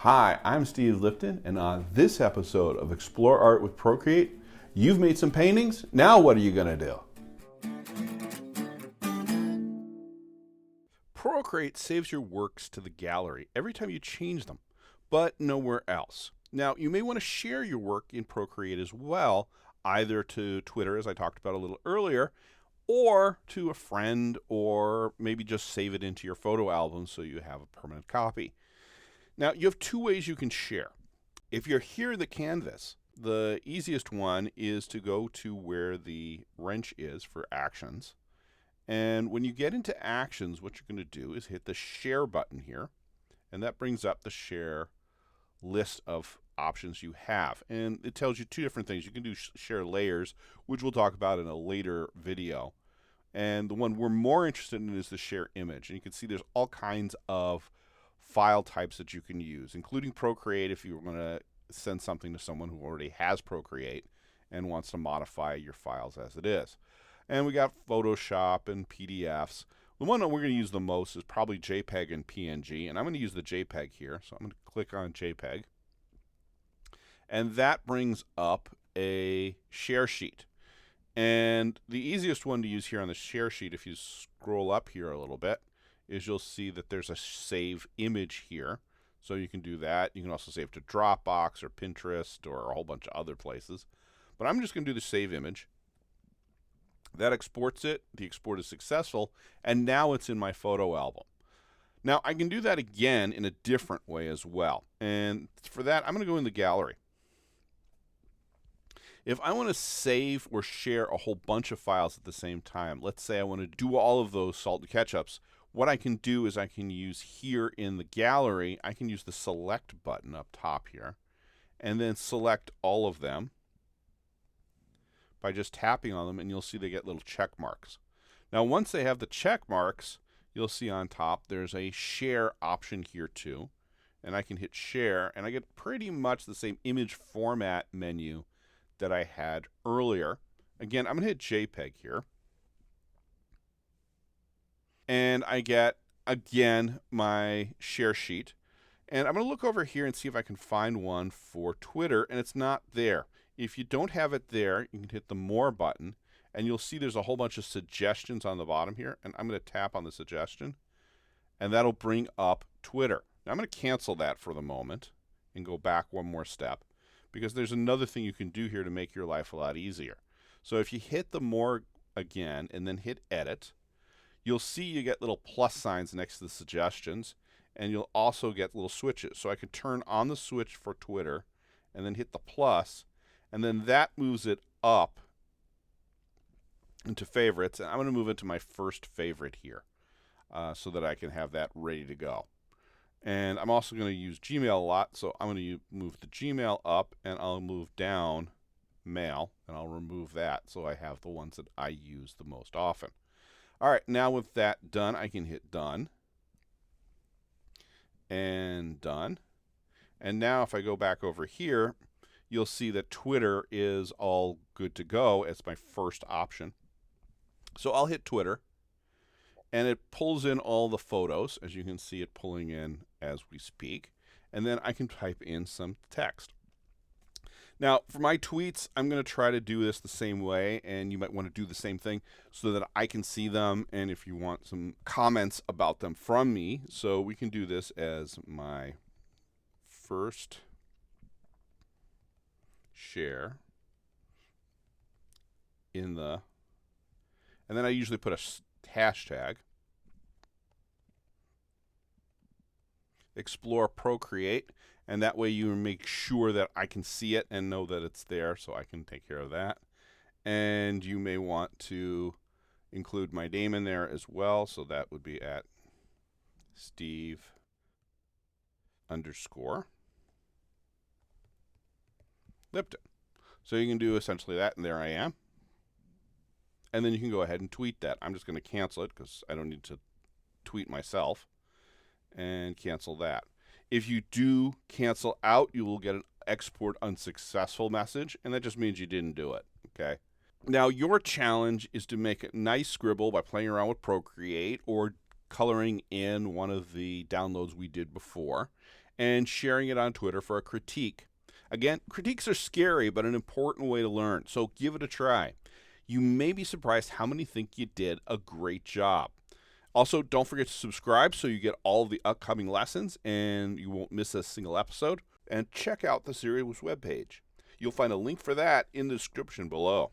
Hi, I'm Steve Lipton, and on this episode of Explore Art with Procreate, you've made some paintings. Now what are you going to do? Procreate saves your works to the gallery every time you change them, but nowhere else. Now, you may want to share your work in Procreate as well, either to Twitter, as I talked about a little earlier, or to a friend, or maybe just save it into your photo album so you have a permanent copy. Now, you have two ways you can share. If you're here in the canvas, the easiest one is to go to where the wrench is for actions. And when you get into actions, what you're going to do is hit the share button here. And that brings up the share list of options you have. And it tells you two different things. You can do share layers, which we'll talk about in a later video. And the one we're more interested in is the share image. And you can see there's all kinds of file types that you can use, including Procreate if you want to send something to someone who already has Procreate and wants to modify your files as it is. And we got Photoshop and PDFs. The one that we're going to use the most is probably JPEG and PNG, and I'm going to use the JPEG here. So I'm going to click on JPEG. And that brings up a share sheet. And the easiest one to use here on the share sheet, if you scroll up here a little bit, is you'll see that there's a save image here. So you can do that. You can also save to Dropbox or Pinterest or a whole bunch of other places. But I'm just going to do the save image. That exports it. The export is successful. And now it's in my photo album. Now I can do that again in a different way as well. And for that, I'm going to go in the gallery. If I want to save or share a whole bunch of files at the same time, let's say I want to do all of those salt and ketchups, what I can do is I can use here in the gallery, I can use the select button up top here, and then select all of them by just tapping on them, and you'll see they get little check marks. Now once they have the check marks, you'll see on top there's a share option here too, and I can hit share, and I get pretty much the same image format menu that I had earlier. Again, I'm going to hit JPEG here. And I get, again, my share sheet. And I'm going to look over here and see if I can find one for Twitter, and it's not there. If you don't have it there, you can hit the More button, and you'll see there's a whole bunch of suggestions on the bottom here. And I'm going to tap on the suggestion, and that'll bring up Twitter. Now I'm going to cancel that for the moment and go back one more step, because there's another thing you can do here to make your life a lot easier. So if you hit the More again and then hit Edit, you'll see you get little plus signs next to the suggestions, and you'll also get little switches. So I can turn on the switch for Twitter and then hit the plus, and then that moves it up into favorites. And I'm going to move it to my first favorite here so that I can have that ready to go. And I'm also going to use Gmail a lot, so I'm going to move the Gmail up, and I'll move down Mail, and I'll remove that so I have the ones that I use the most often. All right, now with that done, I can hit done and done. And now if I go back over here, you'll see that Twitter is all good to go as my first option. So I'll hit Twitter, and it pulls in all the photos. As you can see it pulling in as we speak. And then I can type in some text. Now, for my tweets, I'm going to try to do this the same way, and you might want to do the same thing so that I can see them, and if you want some comments about them from me. So we can do this as my first share in the, and then I usually put a hashtag, Explore Procreate, and that way you make sure that I can see it and know that it's there, so I can take care of that. And you may want to include my name in there as well, so that would be at Steve _ Lipton. So you can do essentially that, and there I am. And then you can go ahead and tweet that. I'm just going to cancel it because I don't need to tweet myself, and cancel that. If you do cancel out, you will get an export unsuccessful message, and that just means you didn't do it, okay? Now, your challenge is to make a nice scribble by playing around with Procreate or coloring in one of the downloads we did before. and sharing it on Twitter for a critique. Again, critiques are scary, but an important way to learn, so give it a try. You may be surprised how many think you did a great job. Also, don't forget to subscribe so you get all of the upcoming lessons and you won't miss a single episode. And check out the series webpage. You'll find a link for that in the description below.